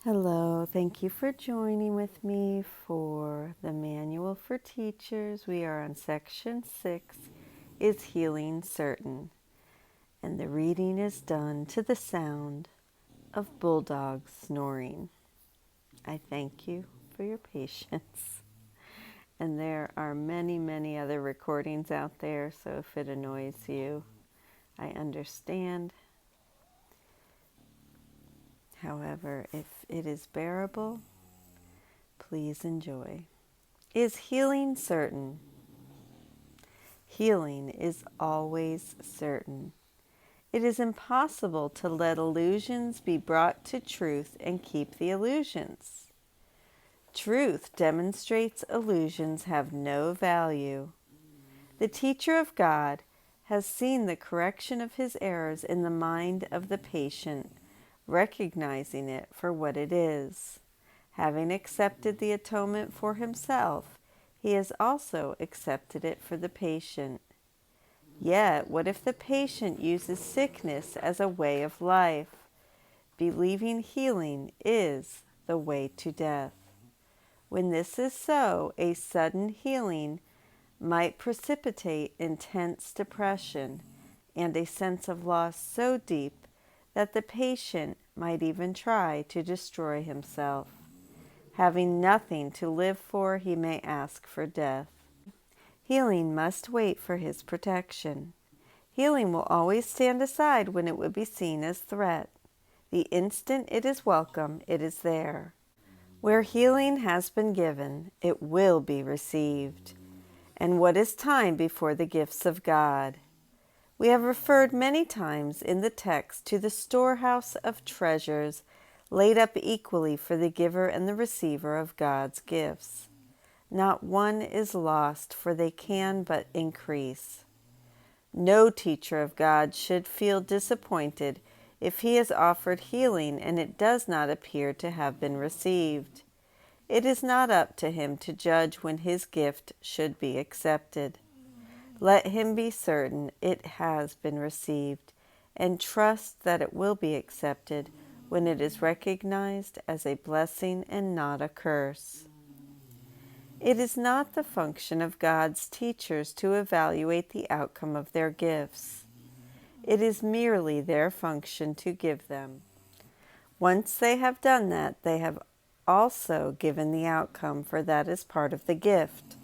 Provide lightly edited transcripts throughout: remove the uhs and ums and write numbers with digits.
Hello, thank you for joining with me for the Manual for Teachers. We are on section 6, Is Healing Certain? And the reading is done to the sound of bulldogs snoring. I thank you for your patience. And there are many, many other recordings out there, so if it annoys you, I understand. However, if it is bearable, please enjoy. Is healing certain? Healing is always certain. It is impossible to let illusions be brought to truth and keep the illusions. Truth demonstrates illusions have no value. The teacher of God has seen the correction of his errors in the mind of the patient, recognizing it for what it is. Having accepted the atonement for himself, he has also accepted it for the patient. Yet, what if the patient uses sickness as a way of life? Believing healing is the way to death. When this is so, a sudden healing might precipitate intense depression and a sense of loss so deep that the patient might even try to destroy himself. Having nothing to live for, he may ask for death. Healing must wait for his protection. Healing will always stand aside when it would be seen as threat. The instant it is welcome, it is there. Where healing has been given, it will be received. And what is time before the gifts of God? We have referred many times in the text to the storehouse of treasures laid up equally for the giver and the receiver of God's gifts. Not one is lost, for they can but increase. No teacher of God should feel disappointed if he is offered healing and it does not appear to have been received. It is not up to him to judge when his gift should be accepted. Let him be certain it has been received, and trust that it will be accepted when it is recognized as a blessing and not a curse. It is not the function of God's teachers to evaluate the outcome of their gifts. It is merely their function to give them. Once they have done that, they have also given the outcome, for that is part of the gift.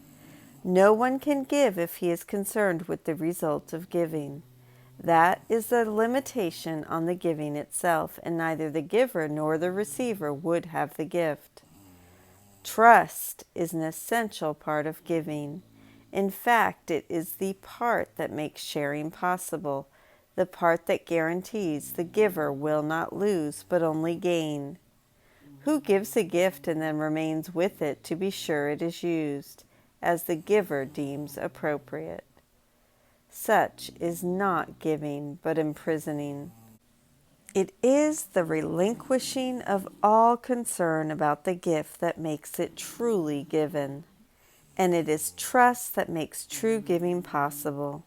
No one can give if he is concerned with the result of giving. That is the limitation on the giving itself, and neither the giver nor the receiver would have the gift. Trust is an essential part of giving. In fact, it is the part that makes sharing possible, the part that guarantees the giver will not lose but only gain. Who gives a gift and then remains with it to be sure it is used as the giver deems appropriate? Such is not giving, but imprisoning. It is the relinquishing of all concern about the gift that makes it truly given, and it is trust that makes true giving possible.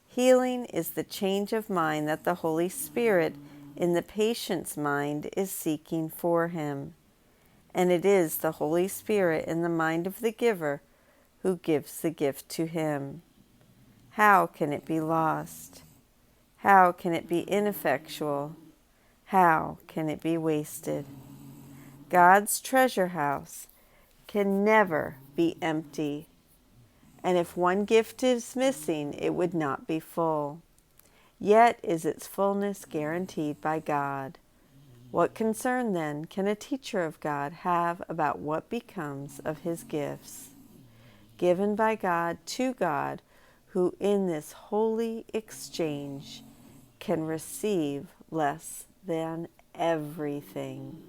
Healing is the change of mind that the Holy Spirit in the patient's mind is seeking for him, and it is the Holy Spirit in the mind of the giver who gives the gift to him. How can it be lost? How can it be ineffectual? How can it be wasted? God's treasure house can never be empty, and if one gift is missing, it would not be full. Yet is its fullness guaranteed by God. What concern, then, can a teacher of God have about what becomes of his gifts, given by God to God, who in this holy exchange can receive less than everything?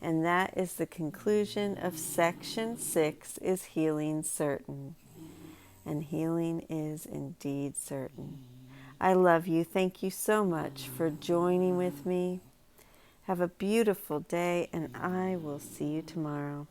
And that is the conclusion of section 6, Is Healing Certain? And healing is indeed certain. I love you. Thank you so much for joining with me. Have a beautiful day, and I will see you tomorrow.